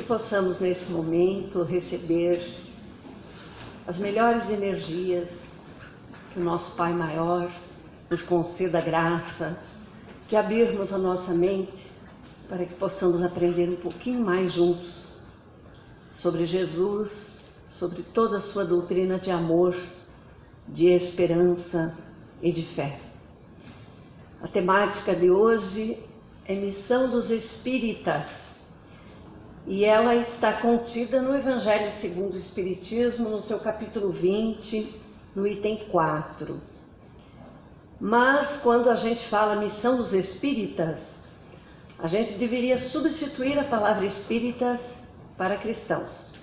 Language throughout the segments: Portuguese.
possamos nesse momento receber as melhores energias, que o nosso Pai Maior nos conceda a graça de abrirmos a nossa mente para que possamos aprender um pouquinho mais juntos sobre Jesus, sobre toda a sua doutrina de amor, de esperança e de fé. A temática de hoje é Missão dos Espíritas e ela está contida no Evangelho segundo o Espiritismo, no seu capítulo 20, no item 4. Mas quando a gente fala Missão dos Espíritas, a gente deveria substituir a palavra espíritas para cristãos,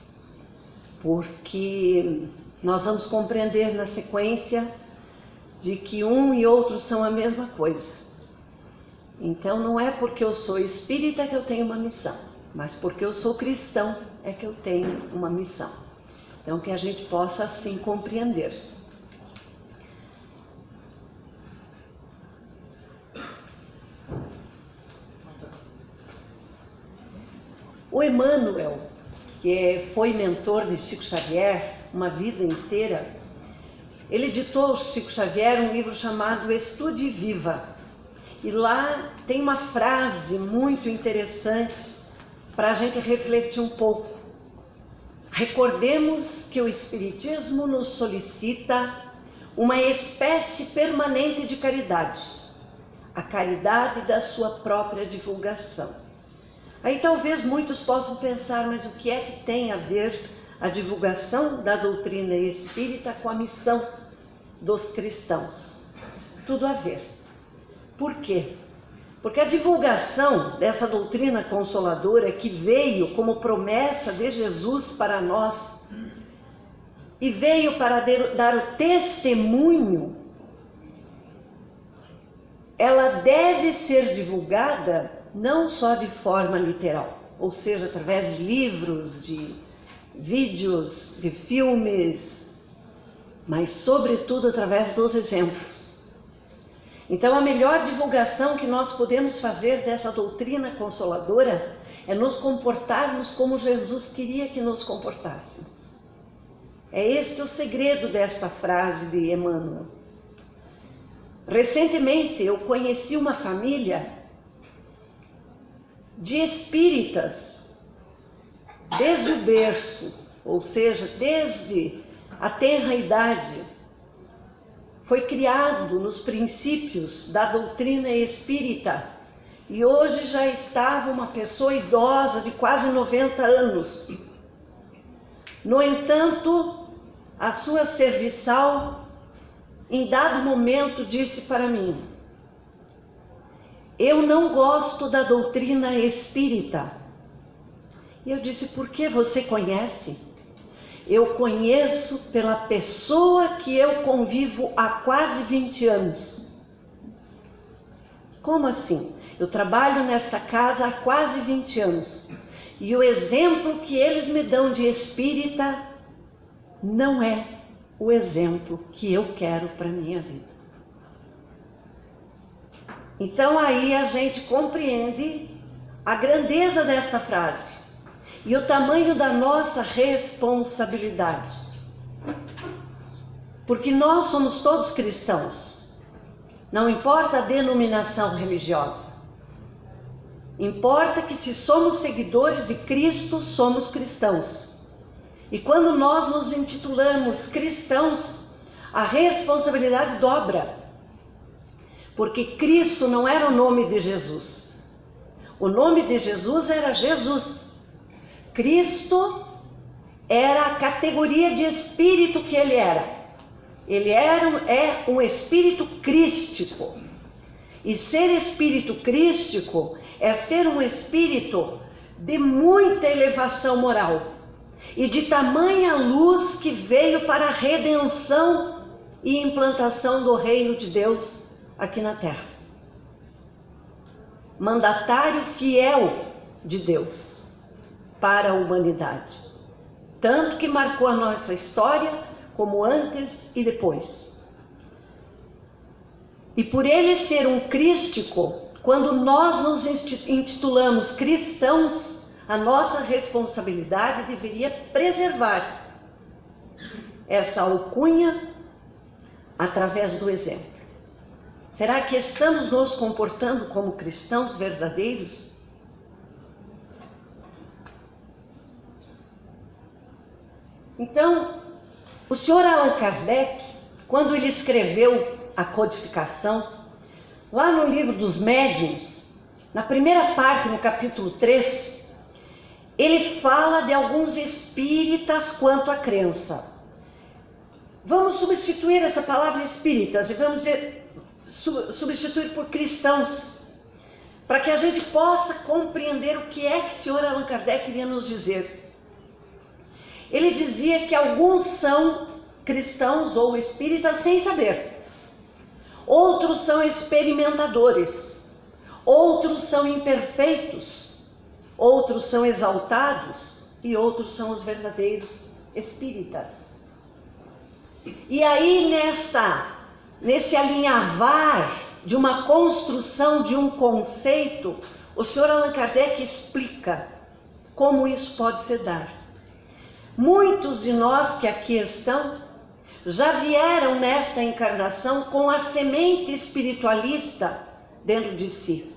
porque nós vamos compreender na sequência de que um e outro são a mesma coisa. Então não é porque eu sou espírita que eu tenho uma missão, mas porque eu sou cristão é que eu tenho uma missão. Então que a gente possa assim compreender. O Emmanuel, que foi mentor de Chico Xavier uma vida inteira, ele ditou ao Chico Xavier um livro chamado Estude e Viva. E lá tem uma frase muito interessante para a gente refletir um pouco. Recordemos que o Espiritismo nos solicita uma espécie permanente de caridade, a caridade da sua própria divulgação. Aí talvez muitos possam pensar, mas o que é que tem a ver a divulgação da doutrina espírita com a missão dos cristãos? Tudo a ver. Por quê? Porque a divulgação dessa doutrina consoladora que veio como promessa de Jesus para nós e veio para dar o testemunho, ela deve ser divulgada não só de forma literal, ou seja, através de livros, de vídeos, de filmes, mas sobretudo através dos exemplos. Então a melhor divulgação que nós podemos fazer dessa doutrina consoladora é nos comportarmos como Jesus queria que nos comportássemos. É este o segredo desta frase de Emmanuel. Recentemente eu conheci uma família de espíritas, desde o berço, ou seja, desde a tenra idade, foi criado nos princípios da doutrina espírita e hoje já estava uma pessoa idosa de quase 90 anos. No entanto, a sua serviçal, em dado momento, disse para mim: eu não gosto da doutrina espírita. E eu disse: por que você conhece? Eu conheço pela pessoa que eu convivo há quase 20 anos. Como assim? Eu trabalho nesta casa há quase 20 anos. E o exemplo que eles me dão de espírita não é o exemplo que eu quero para a minha vida. Então aí a gente compreende a grandeza desta frase e o tamanho da nossa responsabilidade. Porque nós somos todos cristãos, não importa a denominação religiosa. Importa que se somos seguidores de Cristo, somos cristãos. E quando nós nos intitulamos cristãos, a responsabilidade dobra. Porque Cristo não era o nome de Jesus. O nome de Jesus era Jesus. Cristo era a categoria de espírito que ele era. Ele é um espírito crístico. E ser espírito crístico é ser um espírito de muita elevação moral e de tamanha luz que veio para a redenção e implantação do reino de Deus aqui na terra. Mandatário fiel de Deus para a humanidade, tanto que marcou a nossa história como antes e depois. E por ele ser um crístico, quando nós nos intitulamos cristãos, a nossa responsabilidade deveria preservar essa alcunha através do exemplo. Será que estamos nos comportando como cristãos verdadeiros? Então, o senhor Allan Kardec, quando ele escreveu a codificação, lá no livro dos médiuns, na primeira parte, no capítulo 3, ele fala de alguns espíritas quanto à crença. Vamos substituir essa palavra espíritas e vamos substituir por cristãos, para que a gente possa compreender o que é que o senhor Allan Kardec queria nos dizer. Ele dizia que alguns são cristãos ou espíritas sem saber, outros são experimentadores, outros são imperfeitos, outros são exaltados e outros são os verdadeiros espíritas. E aí nesse alinhavar de uma construção de um conceito, o senhor Allan Kardec explica como isso pode se dar. Muitos de nós que aqui estão já vieram nesta encarnação com a semente espiritualista dentro de si.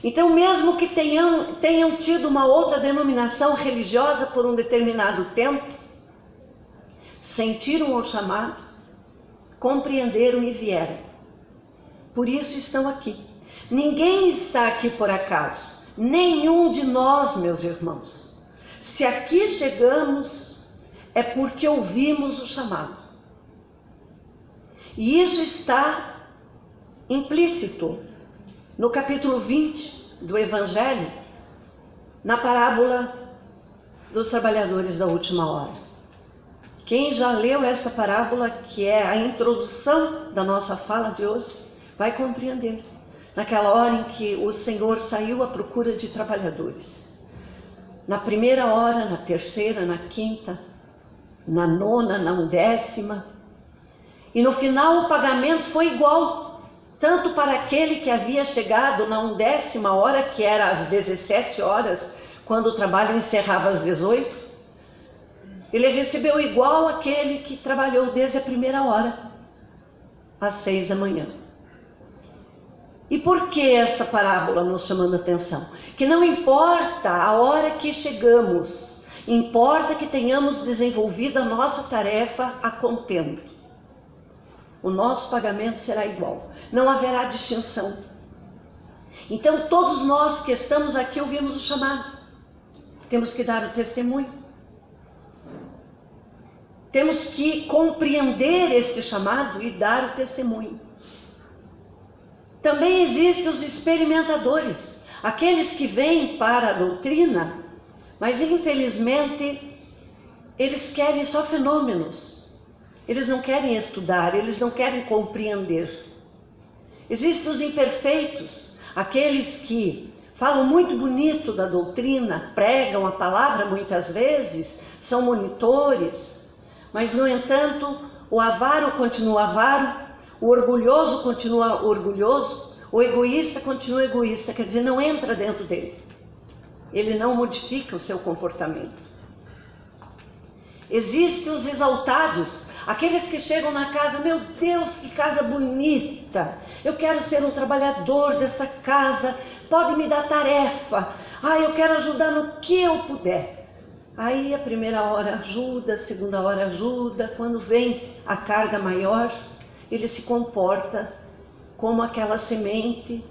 Então, mesmo que tenham tido uma outra denominação religiosa por um determinado tempo, sentiram o chamado, compreenderam e vieram. Por isso estão aqui. Ninguém está aqui por acaso, nenhum de nós, meus irmãos. Se aqui chegamos, é porque ouvimos o chamado. E isso está implícito no capítulo 20 do Evangelho, na parábola dos trabalhadores da última hora. Quem já leu esta parábola, que é a introdução da nossa fala de hoje, vai compreender. Naquela hora em que o Senhor saiu à procura de trabalhadores. Na primeira hora, na terceira, na quinta, na nona, na 10ª. E no final o pagamento foi igual, tanto para aquele que havia chegado na 10ª hora, que era às 17 horas, quando o trabalho encerrava às 18. Ele recebeu igual aquele que trabalhou desde a primeira hora, às 6 da manhã. E por que esta parábola nos chamando a atenção? Que não importa a hora que chegamos, importa que tenhamos desenvolvido a nossa tarefa a contento. O nosso pagamento será igual, não haverá distinção. Então todos nós que estamos aqui ouvimos o chamado, temos que dar o testemunho. Temos que compreender este chamado e dar o testemunho. Também existem os experimentadores, aqueles que vêm para a doutrina, mas infelizmente eles querem só fenômenos. Eles não querem estudar, eles não querem compreender. Existem os imperfeitos, aqueles que falam muito bonito da doutrina, pregam a palavra muitas vezes, são monitores, mas no entanto o avaro continua avaro, o orgulhoso continua orgulhoso, o egoísta continua egoísta, quer dizer, não entra dentro dele. Ele não modifica o seu comportamento. Existem os exaltados, aqueles que chegam na casa, meu Deus, que casa bonita, eu quero ser um trabalhador dessa casa, pode me dar tarefa, eu quero ajudar no que eu puder. Aí a primeira hora ajuda, a segunda hora ajuda, quando vem a carga maior, ele se comporta como aquela semente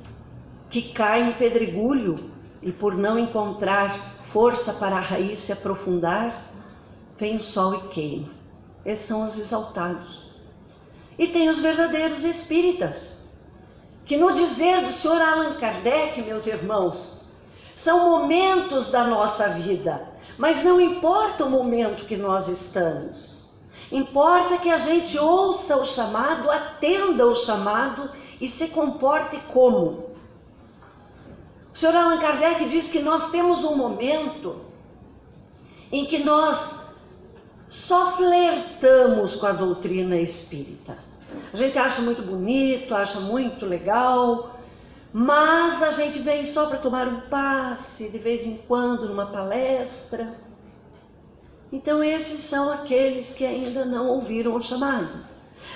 que cai em pedregulho e por não encontrar força para a raiz se aprofundar, vem o sol e queima. Esses são os exaltados. E tem os verdadeiros espíritas, que no dizer do senhor Allan Kardec, meus irmãos, são momentos da nossa vida, mas não importa o momento que nós estamos. Importa que a gente ouça o chamado, atenda o chamado e se comporte como. O senhor Allan Kardec diz que nós temos um momento em que nós só flertamos com a doutrina espírita. A gente acha muito bonito, acha muito legal, mas a gente vem só para tomar um passe, de vez em quando, numa palestra. Então esses são aqueles que ainda não ouviram o chamado.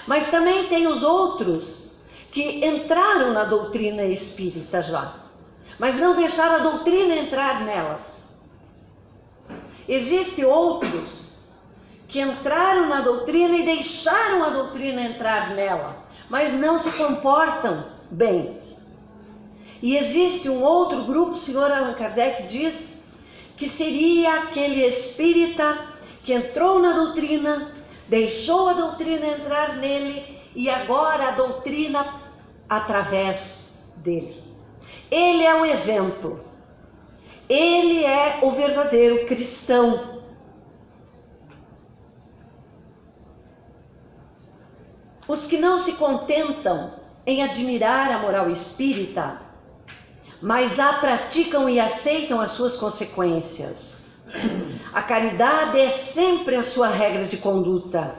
Mas também tem os outros que entraram na doutrina espírita já, mas não deixaram a doutrina entrar nelas. Existem outros que entraram na doutrina e deixaram a doutrina entrar nela, mas não se comportam bem. E existe um outro grupo, o senhor Allan Kardec diz, que seria aquele espírita que entrou na doutrina, deixou a doutrina entrar nele e agora a doutrina através dele. Ele é o exemplo, ele é o verdadeiro cristão. Os que não se contentam em admirar a moral espírita, mas a praticam e aceitam as suas consequências. A caridade é sempre a sua regra de conduta.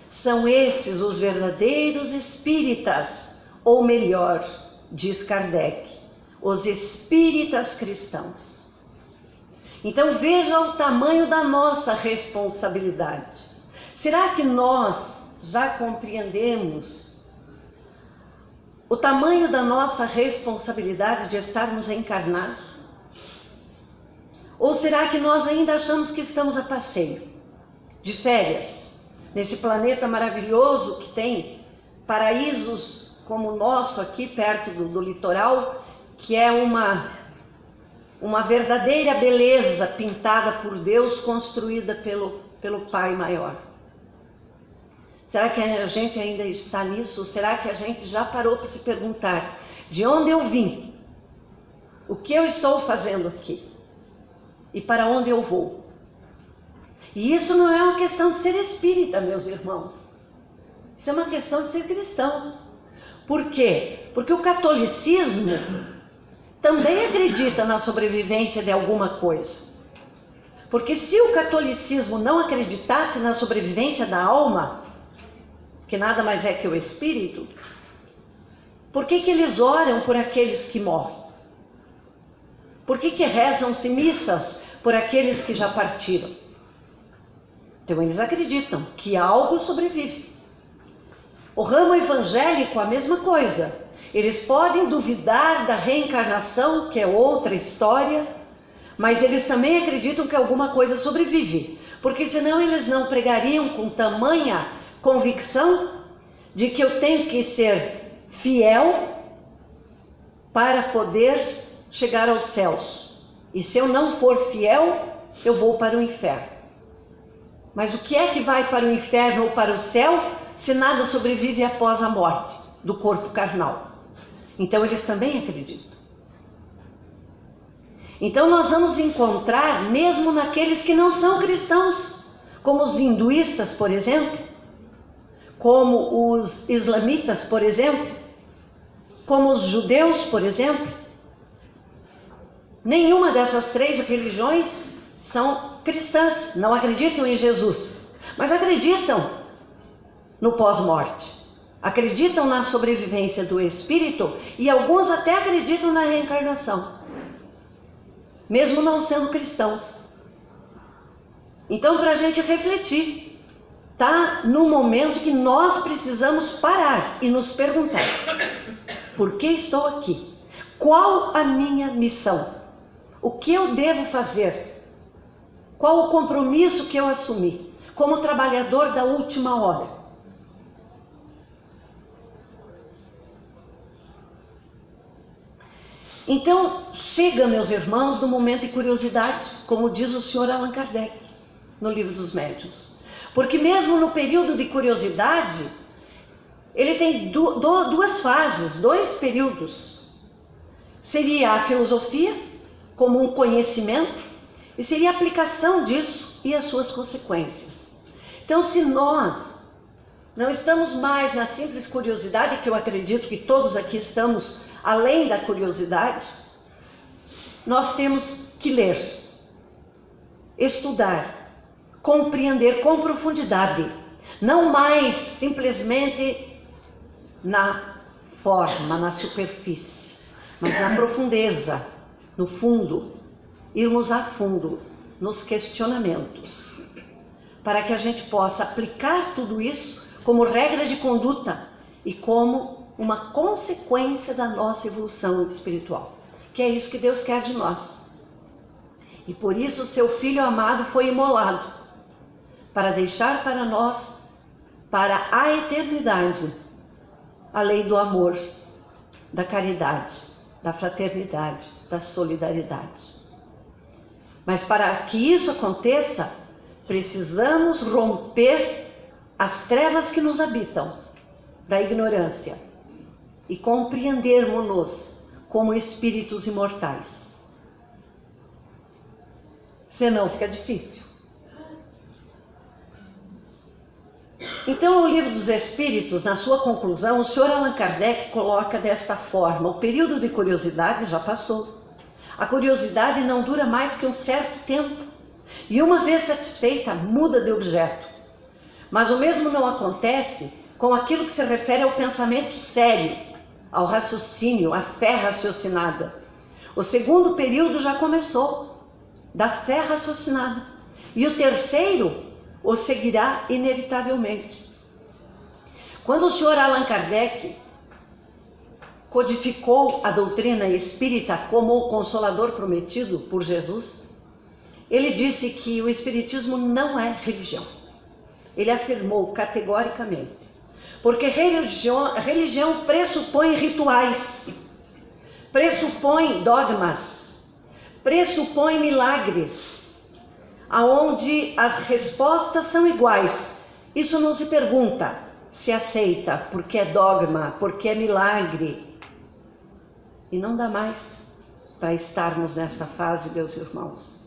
São esses os verdadeiros espíritas, ou melhor, diz Kardec, os espíritas cristãos. Então veja o tamanho da nossa responsabilidade. Será que nós já compreendemos o tamanho da nossa responsabilidade de estarmos encarnados? Ou será que nós ainda achamos que estamos a passeio, de férias, nesse planeta maravilhoso que tem paraísos como o nosso aqui perto do litoral, que é uma verdadeira beleza pintada por Deus, construída pelo Pai Maior? Será que a gente ainda está nisso? Ou será que a gente já parou para se perguntar de onde eu vim? O que eu estou fazendo aqui? E para onde eu vou? E isso não é uma questão de ser espírita, meus irmãos. Isso é uma questão de ser cristãos. Por quê? Porque o catolicismo também acredita na sobrevivência de alguma coisa. Porque se o catolicismo não acreditasse na sobrevivência da alma, que nada mais é que o espírito, por que eles oram por aqueles que morrem? Por que rezam-se missas por aqueles que já partiram? Então eles acreditam que algo sobrevive. O ramo evangélico, a mesma coisa. Eles podem duvidar da reencarnação, que é outra história, mas eles também acreditam que alguma coisa sobrevive, porque senão eles não pregariam com tamanha convicção de que eu tenho que ser fiel para poder chegar aos céus. E se eu não for fiel, eu vou para o inferno. Mas o que é que vai para o inferno ou para o céu, se nada sobrevive após a morte do corpo carnal? Então eles também acreditam. Então nós vamos encontrar, mesmo naqueles que não são cristãos, como os hinduístas, por exemplo, como os islamitas, por exemplo, como os judeus, por exemplo. Nenhuma dessas três religiões são cristãs, não acreditam em Jesus, mas acreditam no pós-morte, acreditam na sobrevivência do espírito e alguns até acreditam na reencarnação, mesmo não sendo cristãos. Então, para a gente refletir, está no momento que nós precisamos parar e nos perguntar: por que estou aqui? Qual a minha missão? O que eu devo fazer? Qual o compromisso que eu assumi como trabalhador da última hora? Então, chega, meus irmãos, no momento de curiosidade, como diz o senhor Allan Kardec, no Livro dos Médiuns. Porque mesmo no período de curiosidade, ele tem duas fases, dois períodos. Seria a filosofia, como um conhecimento, e seria a aplicação disso e as suas consequências. Então, se nós não estamos mais na simples curiosidade, que eu acredito que todos aqui estamos além da curiosidade, nós temos que ler, estudar, compreender com profundidade, não mais simplesmente na forma, na superfície, mas na profundeza, no fundo, irmos a fundo nos questionamentos, para que a gente possa aplicar tudo isso como regra de conduta e como uma consequência da nossa evolução espiritual, que é isso que Deus quer de nós. E por isso o seu Filho amado foi imolado, para deixar para nós, para a eternidade, a lei do amor, da caridade, da fraternidade, da solidariedade. Mas para que isso aconteça, precisamos romper as trevas que nos habitam, da ignorância, e compreendermos-nos como espíritos imortais. Senão fica difícil. Então, o Livro dos Espíritos, na sua conclusão, o Sr. Allan Kardec coloca desta forma: o período de curiosidade já passou. A curiosidade não dura mais que um certo tempo, e uma vez satisfeita, muda de objeto. Mas o mesmo não acontece com aquilo que se refere ao pensamento sério, ao raciocínio, à fé raciocinada. O segundo período já começou, da fé raciocinada, e o terceiro o seguirá inevitavelmente. Quando o Sr. Allan Kardec codificou a doutrina espírita como o consolador prometido por Jesus, ele disse que o espiritismo não é religião. Ele afirmou categoricamente, porque religião pressupõe rituais, pressupõe dogmas, pressupõe milagres, aonde as respostas são iguais. Isso não se pergunta se aceita, porque é dogma, porque é milagre. E não dá mais para estarmos nessa fase, meus irmãos.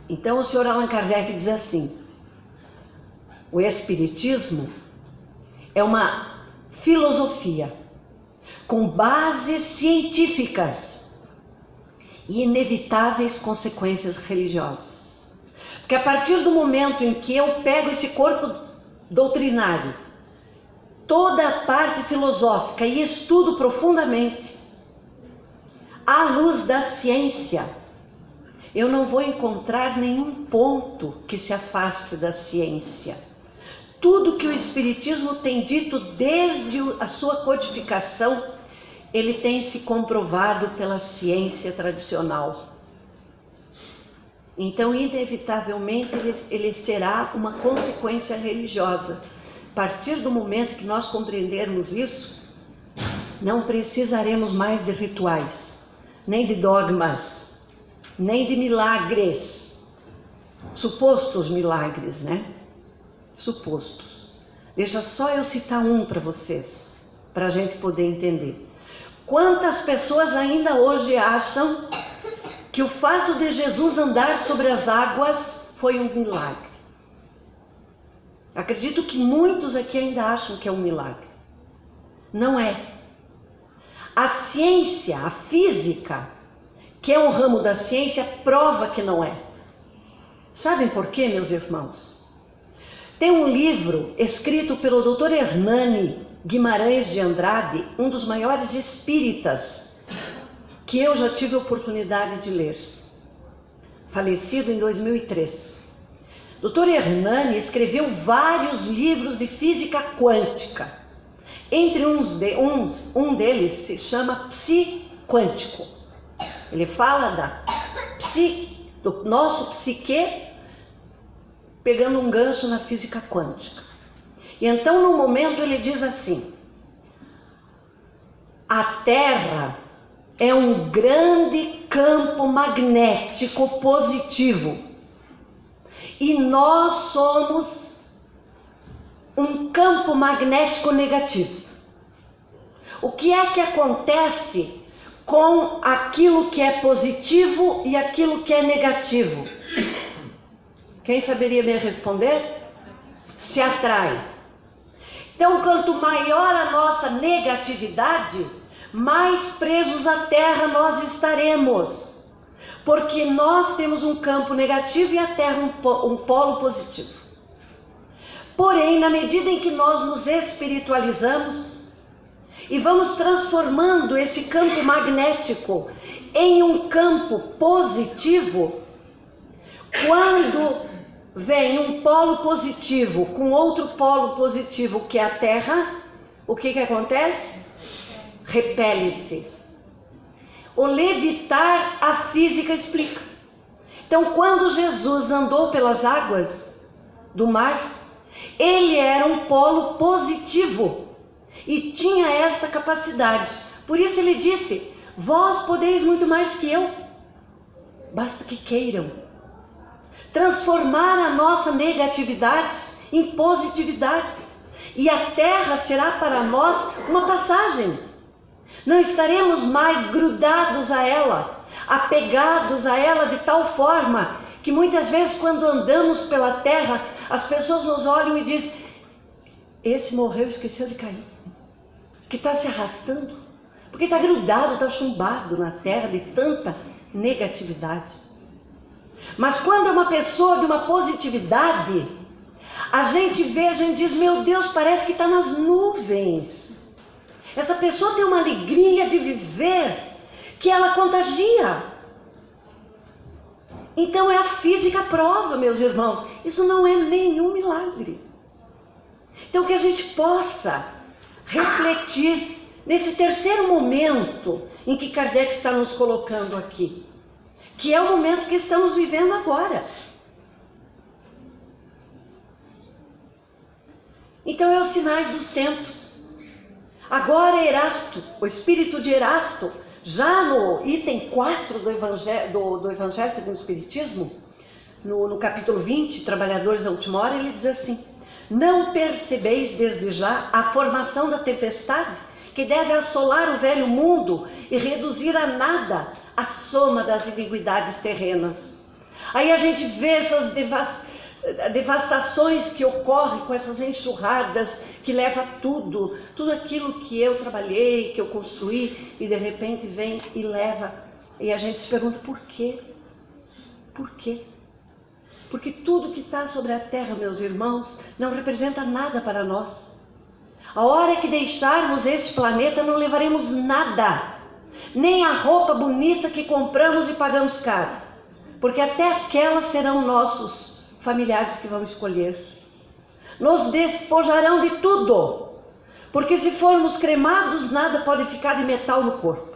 Então o Sr. Allan Kardec diz assim: o Espiritismo é uma filosofia com bases científicas e inevitáveis consequências religiosas. Porque a partir do momento em que eu pego esse corpo doutrinário, toda a parte filosófica, e estudo profundamente, à luz da ciência, eu não vou encontrar nenhum ponto que se afaste da ciência. Tudo que o Espiritismo tem dito desde a sua codificação, ele tem se comprovado pela ciência tradicional. Então, inevitavelmente, ele será uma consequência religiosa. A partir do momento que nós compreendermos isso, não precisaremos mais de rituais, nem de dogmas, nem de milagres, supostos milagres, né? Supostos. Deixa só eu citar um para vocês, para a gente poder entender. Quantas pessoas ainda hoje acham que o fato de Jesus andar sobre as águas foi um milagre? Acredito que muitos aqui ainda acham que é um milagre. Não é. A ciência, a física, que é um ramo da ciência, prova que não é. Sabem por quê, meus irmãos? Tem um livro escrito pelo Dr. Hernani Guimarães de Andrade, um dos maiores espíritas que eu já tive a oportunidade de ler, falecido em 2003. Dr. Hernani escreveu vários livros de física quântica. Entre um deles se chama Psi Quântico. Ele fala do nosso psique, pegando um gancho na física quântica. E então, no momento, ele diz assim: a Terra é um grande campo magnético positivo e nós somos um campo magnético negativo. O que é que acontece com aquilo que é positivo e aquilo que é negativo? Quem saberia me responder? Se atrai. Então, quanto maior a nossa negatividade, mais presos à Terra nós estaremos. Porque nós temos um campo negativo e a Terra um polo positivo. Porém, na medida em que nós nos espiritualizamos e vamos transformando esse campo magnético em um campo positivo, quando vem um polo positivo com outro polo positivo, que é a Terra, o que acontece? Repele-se. O levitar, a física explica. Então, quando Jesus andou pelas águas do mar, ele era um polo positivo e tinha esta capacidade. Por isso ele disse: vós podeis muito mais que eu, basta que queiram. Transformar a nossa negatividade em positividade. E a terra será para nós uma passagem. Não estaremos mais grudados a ela, apegados a ela de tal forma que muitas vezes quando andamos pela terra, as pessoas nos olham e dizem: esse morreu, esqueceu de cair. Que está se arrastando, porque está grudado, está chumbado na terra de tanta negatividade. Mas quando é uma pessoa de uma positividade, a gente vê, a gente diz: meu Deus, parece que está nas nuvens. Essa pessoa tem uma alegria de viver que ela contagia. Então é a física prova, meus irmãos, isso não é nenhum milagre. Então que a gente possa refletir nesse terceiro momento em que Kardec está nos colocando aqui, que é o momento que estamos vivendo agora. Então é os sinais dos tempos. Agora Erasto, o espírito de Erasto, já no item 4 do Evangelho segundo o Espiritismo, no capítulo 20, Trabalhadores à Última Hora, ele diz assim: não percebeis desde já a formação da tempestade que deve assolar o velho mundo e reduzir a nada a soma das iniquidades terrenas. Aí a gente vê essas devastações que ocorrem com essas enxurradas que leva tudo aquilo que eu trabalhei, que eu construí, e de repente vem e leva. E a gente se pergunta: por quê? Por quê? Porque tudo que está sobre a terra, meus irmãos, não representa nada para nós. A hora que deixarmos esse planeta, não levaremos nada, nem a roupa bonita que compramos e pagamos caro, porque até aquelas serão nossos familiares que vão escolher. Nos despojarão de tudo, porque se formos cremados, nada pode ficar de metal no corpo.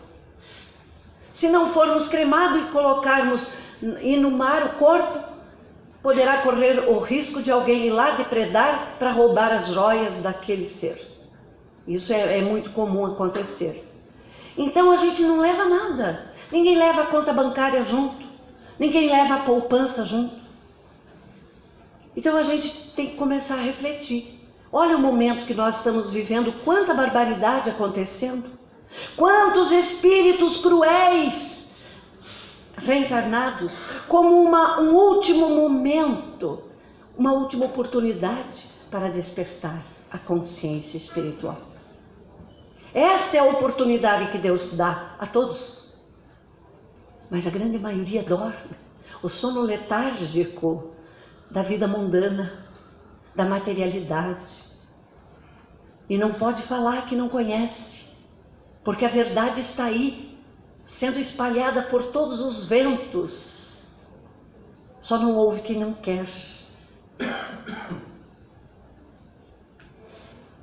Se não formos cremados e colocarmos no mar o corpo, poderá correr o risco de alguém ir lá depredar para roubar as joias daquele ser. Isso é muito comum acontecer. Então a gente não leva nada. Ninguém leva a conta bancária junto, ninguém leva a poupança junto. Então a gente tem que começar a refletir. Olha o momento que nós estamos vivendo, quanta barbaridade acontecendo, quantos espíritos cruéis reencarnados, como um último momento, uma última oportunidade para despertar a consciência espiritual. Esta é a oportunidade que Deus dá a todos, mas a grande maioria dorme. O sono letárgico da vida mundana, da materialidade. E não pode falar que não conhece, porque a verdade está aí, sendo espalhada por todos os ventos. Só não ouve quem não quer.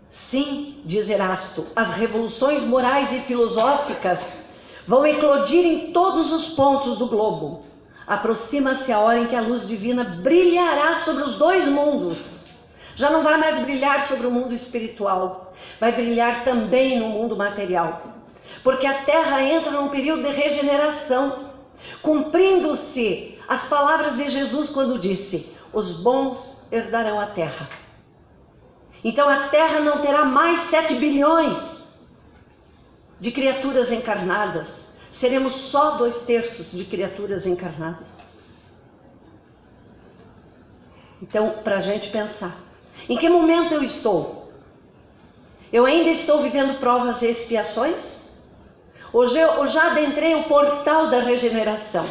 Sim, diz Erasto, as revoluções morais e filosóficas vão eclodir em todos os pontos do globo. Aproxima-se a hora em que a luz divina brilhará sobre os dois mundos. Já não vai mais brilhar sobre o mundo espiritual, vai brilhar também no mundo material. Porque a Terra entra num período de regeneração, cumprindo-se as palavras de Jesus quando disse: os bons herdarão a Terra. Então a Terra não terá mais 7 bilhões de criaturas encarnadas. Seremos só 2/3 de criaturas encarnadas. Então, para a gente pensar, em que momento eu estou? Eu ainda estou vivendo provas e expiações? Hoje eu já adentrei o portal da regeneração.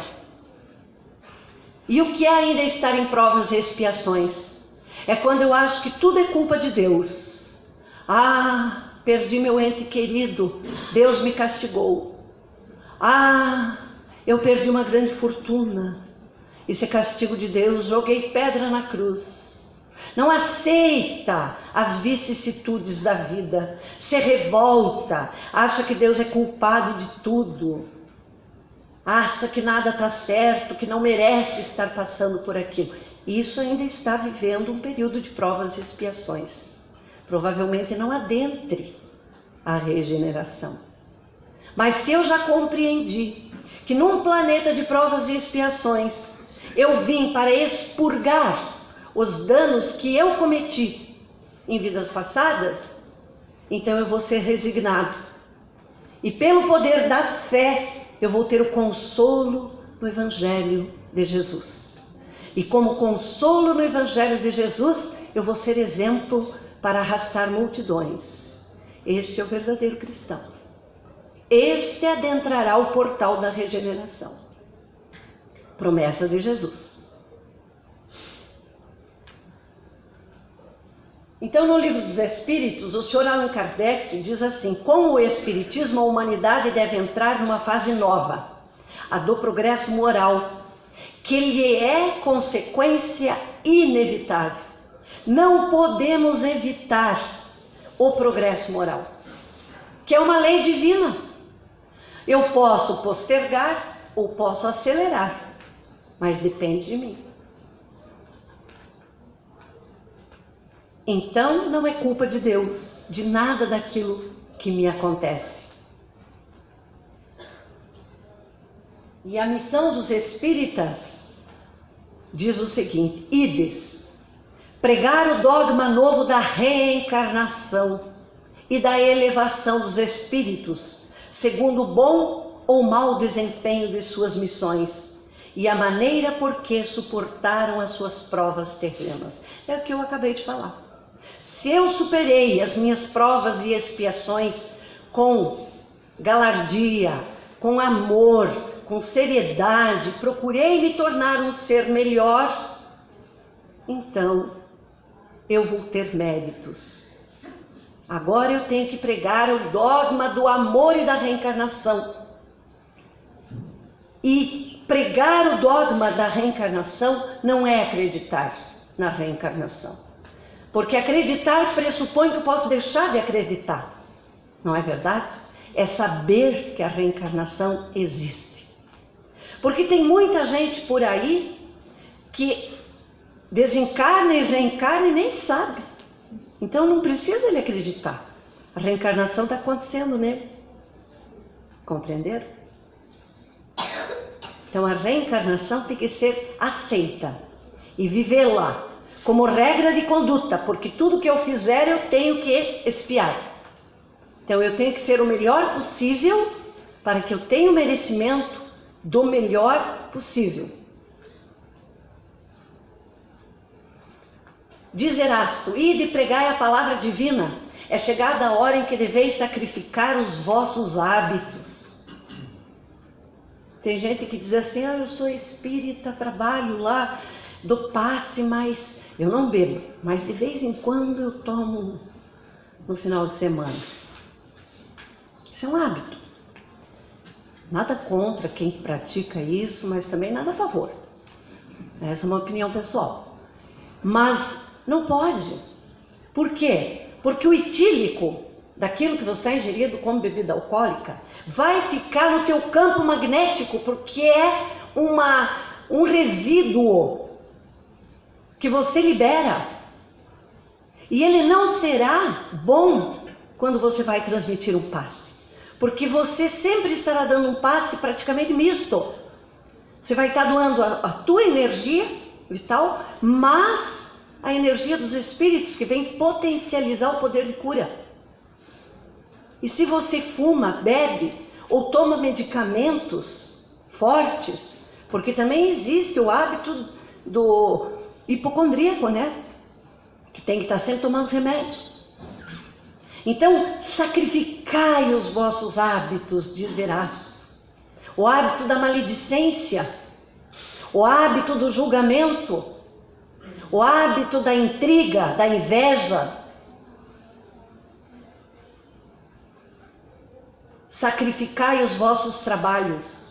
E o que é ainda estar em provas e expiações? É quando eu acho que tudo é culpa de Deus. Ah, perdi meu ente querido, Deus me castigou. Ah, eu perdi uma grande fortuna, isso é castigo de Deus, joguei pedra na cruz. Não aceita as vicissitudes da vida, se revolta, acha que Deus é culpado de tudo, acha que nada está certo, que não merece estar passando por aquilo. Isso ainda está vivendo um período de provas e expiações. Provavelmente não adentre a regeneração. Mas se eu já compreendi que num planeta de provas e expiações eu vim para expurgar os danos que eu cometi em vidas passadas, então eu vou ser resignado. E pelo poder da fé, eu vou ter o consolo no Evangelho de Jesus. E como consolo no Evangelho de Jesus, eu vou ser exemplo para arrastar multidões. Este é o verdadeiro cristão. Este adentrará o portal da regeneração. Promessa de Jesus. Então, no Livro dos Espíritos, o Sr. Allan Kardec diz assim: com o Espiritismo, a humanidade deve entrar numa fase nova, a do progresso moral, que lhe é consequência inevitável. Não podemos evitar o progresso moral, que é uma lei divina. Eu posso postergar ou posso acelerar, mas depende de mim. Então, não é culpa de Deus, de nada daquilo que me acontece. E a missão dos espíritas diz o seguinte: ides, pregar o dogma novo da reencarnação e da elevação dos espíritos, segundo o bom ou mau desempenho de suas missões e a maneira por que suportaram as suas provas terrenas. É o que eu acabei de falar. Se eu superei as minhas provas e expiações com galardia, com amor, com seriedade, procurei me tornar um ser melhor, então eu vou ter méritos. Agora eu tenho que pregar o dogma do amor e da reencarnação. E pregar o dogma da reencarnação não é acreditar na reencarnação. Porque acreditar pressupõe que eu posso deixar de acreditar. Não é verdade? É saber que a reencarnação existe. Porque tem muita gente por aí que desencarna e reencarna e nem sabe. Então não precisa ele acreditar. A reencarnação está acontecendo nele. Compreenderam? Então a reencarnação tem que ser aceita e viver lá como regra de conduta, porque tudo que eu fizer eu tenho que expiar. Então eu tenho que ser o melhor possível para que eu tenha o merecimento do melhor possível. Diz Erasto: ide pregai a palavra divina, é chegada a hora em que deveis sacrificar os vossos hábitos. Tem gente que diz assim: eu sou espírita, trabalho lá, dou passe, mas eu não bebo, mas de vez em quando eu tomo no final de semana. Isso é um hábito. Nada contra quem pratica isso, mas também nada a favor. Essa é uma opinião pessoal. Mas não pode. Por quê? Porque o etílico daquilo que você está ingerindo como bebida alcoólica vai ficar no teu campo magnético, porque é um resíduo que você libera. E ele não será bom quando você vai transmitir um passe. Porque você sempre estará dando um passe praticamente misto. Você vai estar doando a tua energia vital, mas a energia dos espíritos que vem potencializar o poder de cura. E se você fuma, bebe ou toma medicamentos fortes, porque também existe o hábito do hipocondríaco, né? Que tem que estar sempre tomando remédio. Então, sacrificai os vossos hábitos, diz Erasto. O hábito da maledicência, o hábito do julgamento, o hábito da intriga, da inveja. Sacrificai os vossos trabalhos.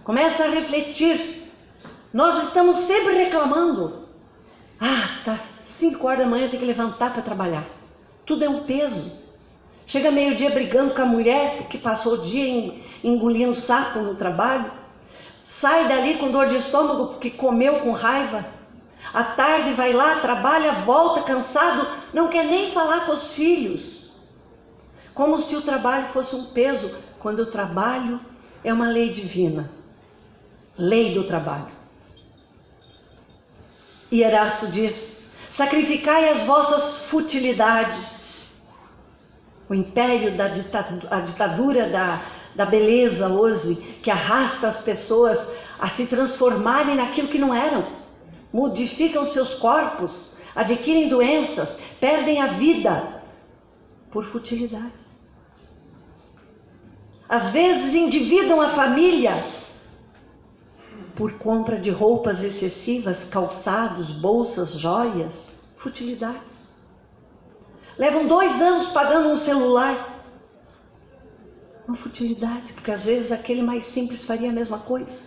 Começa a refletir. Nós estamos sempre reclamando. Tá 5 horas da manhã, tem que levantar para trabalhar. Tudo é um peso. Chega meio-dia brigando com a mulher que passou o dia engolindo sapo no trabalho. Sai dali com dor de estômago porque comeu com raiva. À tarde vai lá, trabalha, volta cansado, não quer nem falar com os filhos. Como se o trabalho fosse um peso, quando o trabalho é uma lei divina. Lei do trabalho. E Erasto diz: sacrificai as vossas futilidades. O império a ditadura da beleza hoje, que arrasta as pessoas a se transformarem naquilo que não eram. Modificam seus corpos, adquirem doenças, perdem a vida por futilidades. Às vezes endividam a família por compra de roupas excessivas, calçados, bolsas, joias, futilidades. Levam 2 anos pagando um celular. Uma futilidade, porque às vezes aquele mais simples faria a mesma coisa.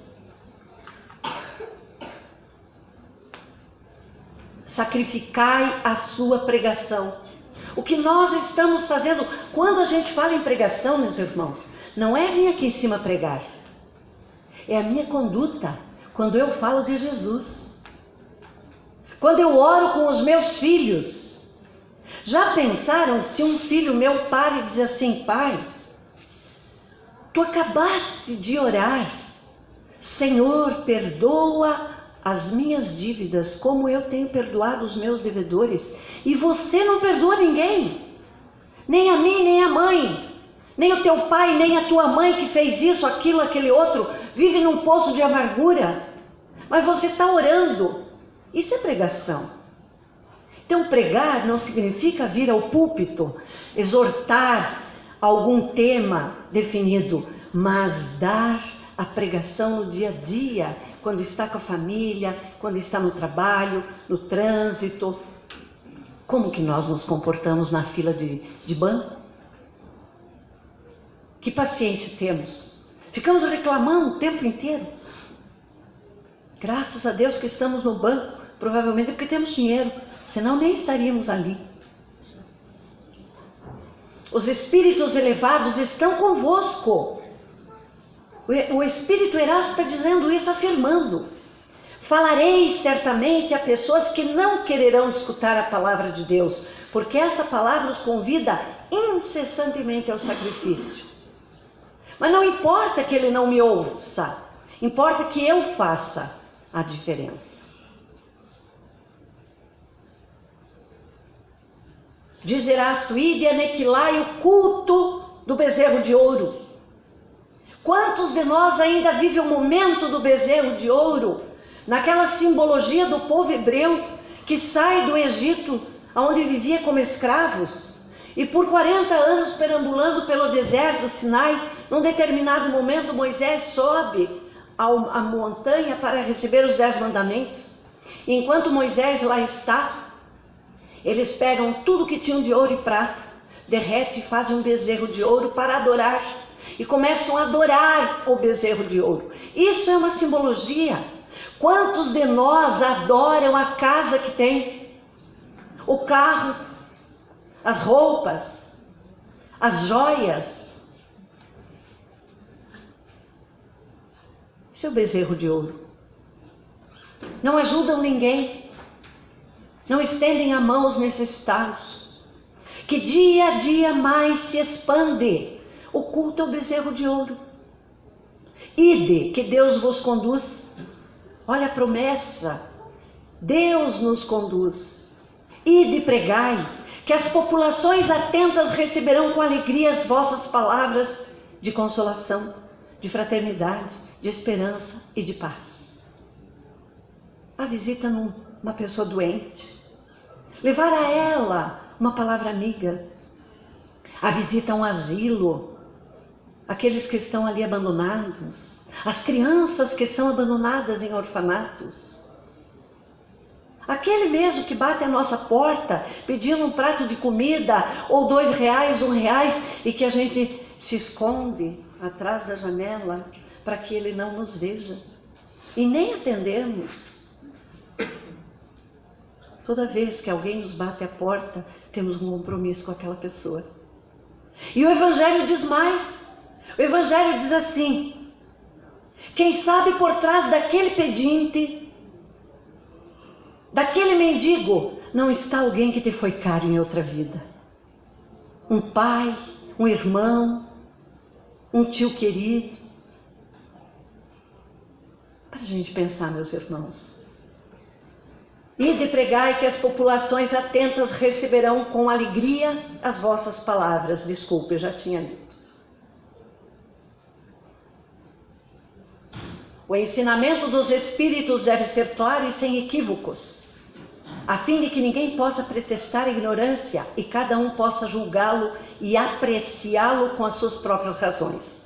Sacrificai a sua pregação. O que nós estamos fazendo, quando a gente fala em pregação, meus irmãos, não é vir aqui em cima pregar. É a minha conduta, quando eu falo de Jesus. Quando eu oro com os meus filhos. Já pensaram se um filho meu para e diz assim: pai, tu acabaste de orar, Senhor, perdoa as minhas dívidas, como eu tenho perdoado os meus devedores, e você não perdoa ninguém, nem a mim, nem a mãe, nem o teu pai, nem a tua mãe que fez isso, aquilo, aquele outro, vive num poço de amargura, mas você está orando. Isso é pregação. Então pregar não significa vir ao púlpito, exortar algum tema definido, mas dar a pregação no dia a dia, quando está com a família, quando está no trabalho, no trânsito. Como que nós nos comportamos na fila de banco? Que paciência temos? Ficamos reclamando o tempo inteiro. Graças a Deus que estamos no banco, provavelmente porque temos dinheiro, senão nem estaríamos ali. Os espíritos elevados estão convosco. O Espírito Erasto está dizendo isso, afirmando. Falareis certamente a pessoas que não quererão escutar a palavra de Deus, porque essa palavra os convida incessantemente ao sacrifício. Mas não importa que ele não me ouça, importa que eu faça a diferença. Diz Erasto: ide aniquilai o culto do bezerro de ouro. Quantos de nós ainda vivem o momento do bezerro de ouro, naquela simbologia do povo hebreu que sai do Egito, onde vivia como escravos, e por 40 anos perambulando pelo deserto do Sinai, num determinado momento Moisés sobe a montanha para receber os 10 mandamentos. E enquanto Moisés lá está, eles pegam tudo que tinham de ouro e prata, derretem e fazem um bezerro de ouro para adorar. E começam a adorar o bezerro de ouro. Isso é uma simbologia. Quantos de nós adoram a casa que tem? O carro, as roupas, as joias. Isso é o bezerro de ouro. Não ajudam ninguém. Não estendem a mão aos necessitados. Que dia a dia mais se expande o culto ao bezerro de ouro. Ide, que Deus vos conduz. Olha a promessa. Deus nos conduz. Ide, pregai, que as populações atentas receberão com alegria as vossas palavras de consolação, de fraternidade, de esperança e de paz. A visita numa pessoa doente, levar a ela uma palavra amiga. A visita a um asilo, aqueles que estão ali abandonados, as crianças que são abandonadas em orfanatos. Aquele mesmo que bate a nossa porta pedindo um prato de comida, ou R$2, R$1, e que a gente se esconde atrás da janela para que ele não nos veja. E nem atendemos. Toda vez que alguém nos bate a porta, temos um compromisso com aquela pessoa. E o Evangelho diz mais. O Evangelho diz assim: quem sabe por trás daquele pedinte, daquele mendigo, não está alguém que te foi caro em outra vida. Um pai, um irmão, um tio querido. Para a gente pensar, meus irmãos. Ide pregai que as populações atentas receberão com alegria as vossas palavras. Desculpe, eu já tinha lido. O ensinamento dos Espíritos deve ser claro e sem equívocos, a fim de que ninguém possa pretextar ignorância e cada um possa julgá-lo e apreciá-lo com as suas próprias razões.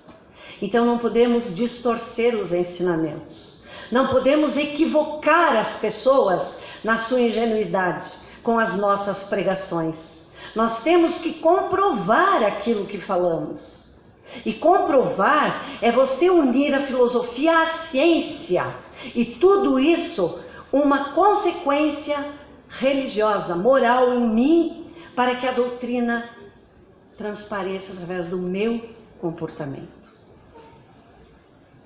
Então não podemos distorcer os ensinamentos, não podemos equivocar as pessoas na sua ingenuidade com as nossas pregações. Nós temos que comprovar aquilo que falamos. E comprovar é você unir a filosofia à ciência, e tudo isso uma consequência religiosa, moral em mim, para que a doutrina transpareça através do meu comportamento.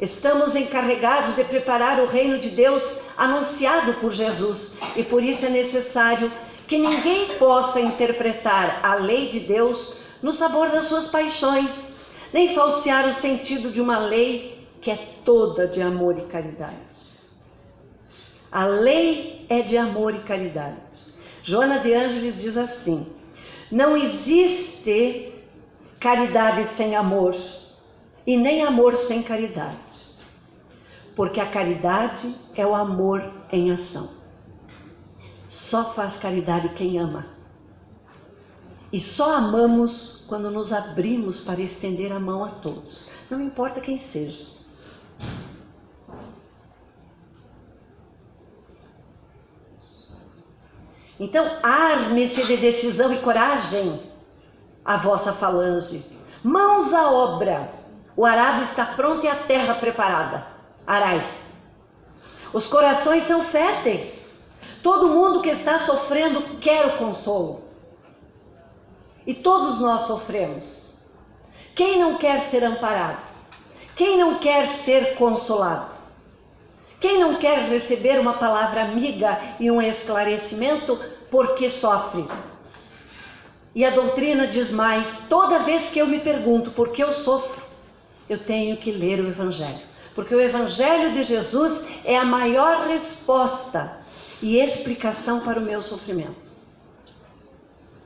Estamos encarregados de preparar o reino de Deus anunciado por Jesus, e por isso é necessário que ninguém possa interpretar a lei de Deus no sabor das suas paixões, nem falsear o sentido de uma lei que é toda de amor e caridade. A lei é de amor e caridade. Joana de Ângeles diz assim: não existe caridade sem amor, e nem amor sem caridade, porque a caridade é o amor em ação. Só faz caridade quem ama, e só amamos quando nos abrimos para estender a mão a todos, não importa quem seja. Então, arme-se de decisão e coragem a vossa falange, mãos à obra. O arado está pronto e a terra preparada. Arai. Os corações são férteis. Todo mundo que está sofrendo quer o consolo. E todos nós sofremos. Quem não quer ser amparado? Quem não quer ser consolado? Quem não quer receber uma palavra amiga e um esclarecimento porque sofre? E a doutrina diz mais: toda vez que eu me pergunto por que eu sofro, eu tenho que ler o Evangelho, porque o Evangelho de Jesus é a maior resposta e explicação para o meu sofrimento.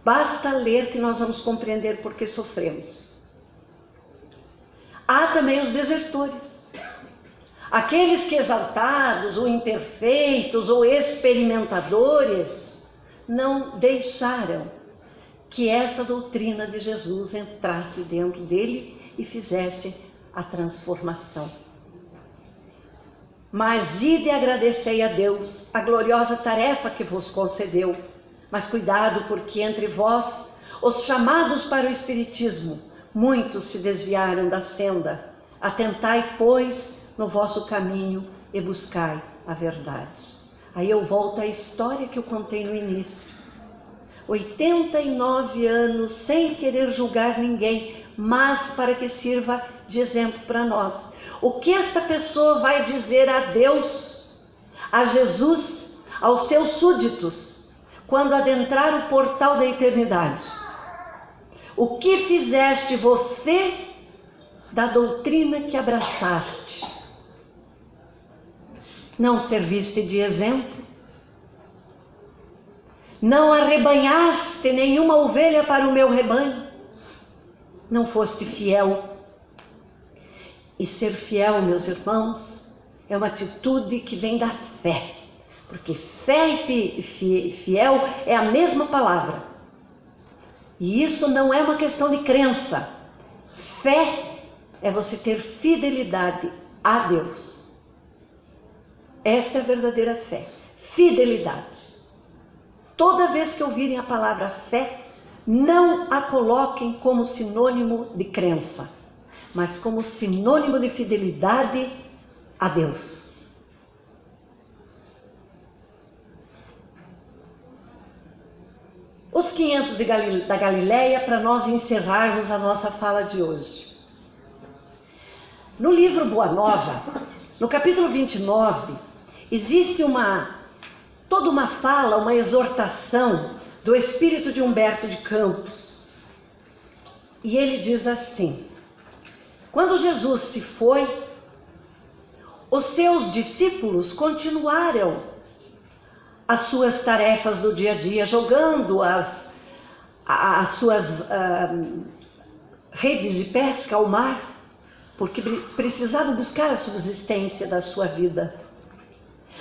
Basta ler que nós vamos compreender por que sofremos. Há também os desertores, aqueles que exaltados, ou imperfeitos, ou experimentadores, não deixaram que essa doutrina de Jesus entrasse dentro dele e fizesse a transformação. Mas ide e agradecei a Deus a gloriosa tarefa que vos concedeu. Mas cuidado, porque entre vós, os chamados para o Espiritismo, muitos se desviaram da senda. Atentai, pois, no vosso caminho e buscai a verdade. Aí eu volto à história que eu contei no início. 89 anos sem querer julgar ninguém, mas para que sirva de exemplo para nós. O que esta pessoa vai dizer a Deus, a Jesus, aos seus súditos, quando adentrar o portal da eternidade? O que fizeste você da doutrina que abraçaste? Não serviste de exemplo? Não arrebanhaste nenhuma ovelha para o meu rebanho? Não foste fiel? E ser fiel, meus irmãos, é uma atitude que vem da fé, porque fé e fiel é a mesma palavra. E isso não é uma questão de crença. Fé é você ter fidelidade a Deus. Esta é a verdadeira fé, fidelidade. toda vez que ouvirem a palavra fé, não a coloquem como sinônimo de crença, mas como sinônimo de fidelidade a Deus. Os 500 da Galileia, para nós encerrarmos a nossa fala de hoje. No livro Boa Nova, no capítulo 29, existe toda uma fala, uma exortação do espírito de Humberto de Campos. E ele diz assim: quando Jesus se foi, os seus discípulos continuaram as suas tarefas do dia a dia, jogando as suas redes de pesca ao mar, porque precisavam buscar a subsistência da sua vida.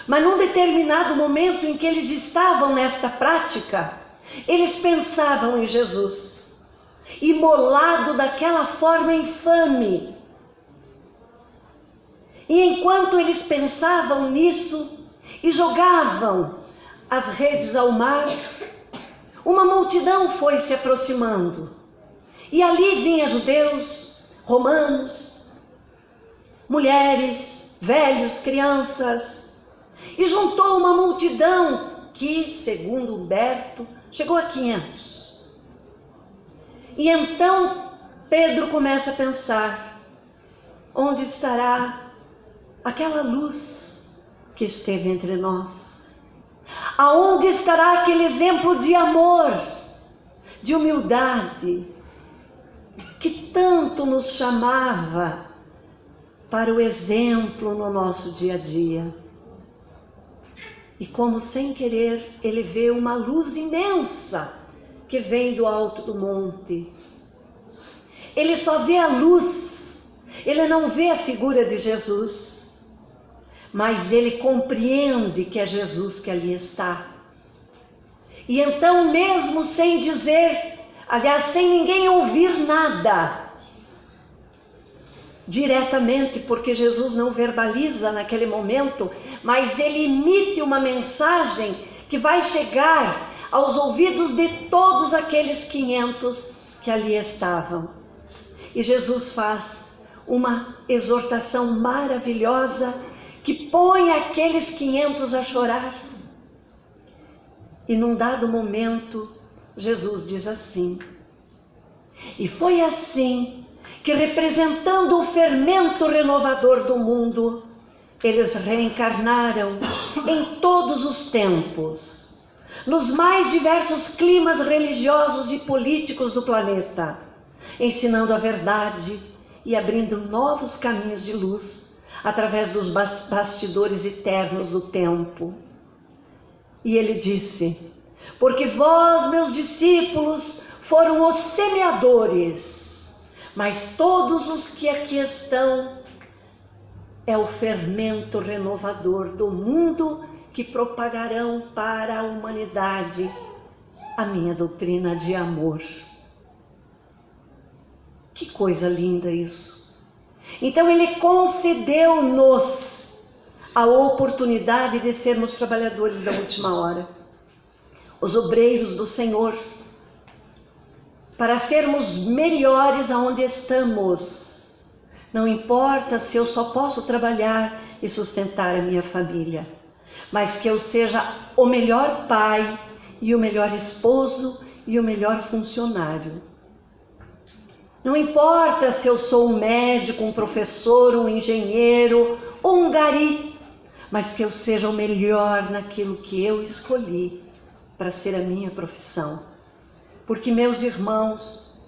Mas num determinado momento em que eles estavam nesta prática, eles pensavam em Jesus, imolado daquela forma infame. E enquanto eles pensavam nisso e jogavam as redes ao mar, uma multidão foi se aproximando. E ali vinha judeus, romanos, mulheres, velhos, crianças, e juntou uma multidão que, segundo Humberto, chegou a 500. E então Pedro começa a pensar: onde estará aquela luz que esteve entre nós? Aonde estará aquele exemplo de amor, de humildade, que tanto nos chamava para o exemplo no nosso dia a dia? E como sem querer, ele vê uma luz imensa que vem do alto do monte. Ele só vê a luz, ele não vê a figura de Jesus. Mas ele compreende que é Jesus que ali está. E então, mesmo sem dizer, aliás, sem ninguém ouvir nada, diretamente, porque Jesus não verbaliza naquele momento, mas ele emite uma mensagem que vai chegar aos ouvidos de todos aqueles 500 que ali estavam. E Jesus faz uma exortação maravilhosa que põe aqueles 500 a chorar. E num dado momento, Jesus diz assim: e foi assim que, representando o fermento renovador do mundo, eles reencarnaram em todos os tempos, nos mais diversos climas religiosos e políticos do planeta, ensinando a verdade e abrindo novos caminhos de luz através dos bastidores eternos do tempo. E ele disse: porque vós, meus discípulos, foram os semeadores, mas todos os que aqui estão é o fermento renovador do mundo que propagarão para a humanidade a minha doutrina de amor. Que coisa linda isso! Então ele concedeu-nos a oportunidade de sermos trabalhadores da última hora, os obreiros do Senhor, para sermos melhores aonde estamos. Não importa se eu só posso trabalhar e sustentar a minha família, mas que eu seja o melhor pai e o melhor esposo e o melhor funcionário. Não importa se eu sou um médico, um professor, um engenheiro ou um gari, mas que eu seja o melhor naquilo que eu escolhi para ser a minha profissão. Porque, meus irmãos,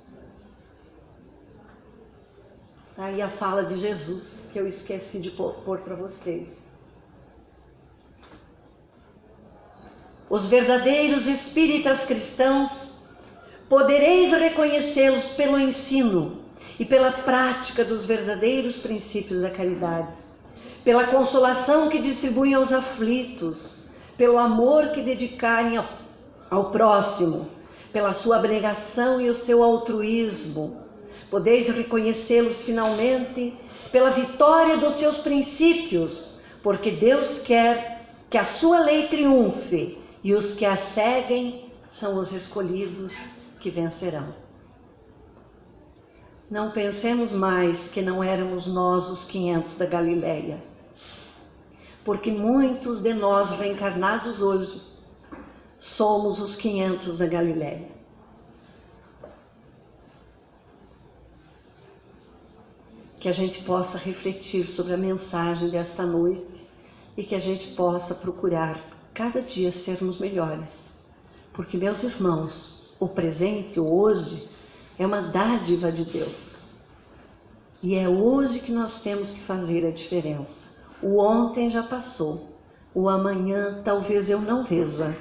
tá aí a fala de Jesus que eu esqueci de pôr para vocês. Os verdadeiros espíritas cristãos podereis reconhecê-los pelo ensino e pela prática dos verdadeiros princípios da caridade, pela consolação que distribuem aos aflitos, pelo amor que dedicarem ao próximo, pela sua abnegação e o seu altruísmo. Podeis reconhecê-los finalmente pela vitória dos seus princípios, porque Deus quer que a sua lei triunfe e os que a seguem são os escolhidos que vencerão. Não pensemos mais que não éramos nós os 500 da Galileia, porque muitos de nós reencarnados hoje somos os 500 da Galileia. Que a gente possa refletir sobre a mensagem desta noite e que a gente possa procurar cada dia sermos melhores. Porque, meus irmãos, o presente, o hoje, é uma dádiva de Deus. E é hoje que nós temos que fazer a diferença. O ontem já passou, o amanhã talvez eu não veja,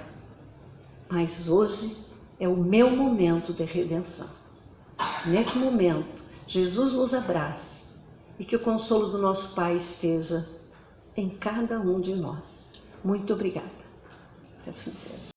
mas hoje é o meu momento de redenção. Nesse momento, Jesus nos abrace e que o consolo do nosso Pai esteja em cada um de nós. Muito obrigada. Que assim seja.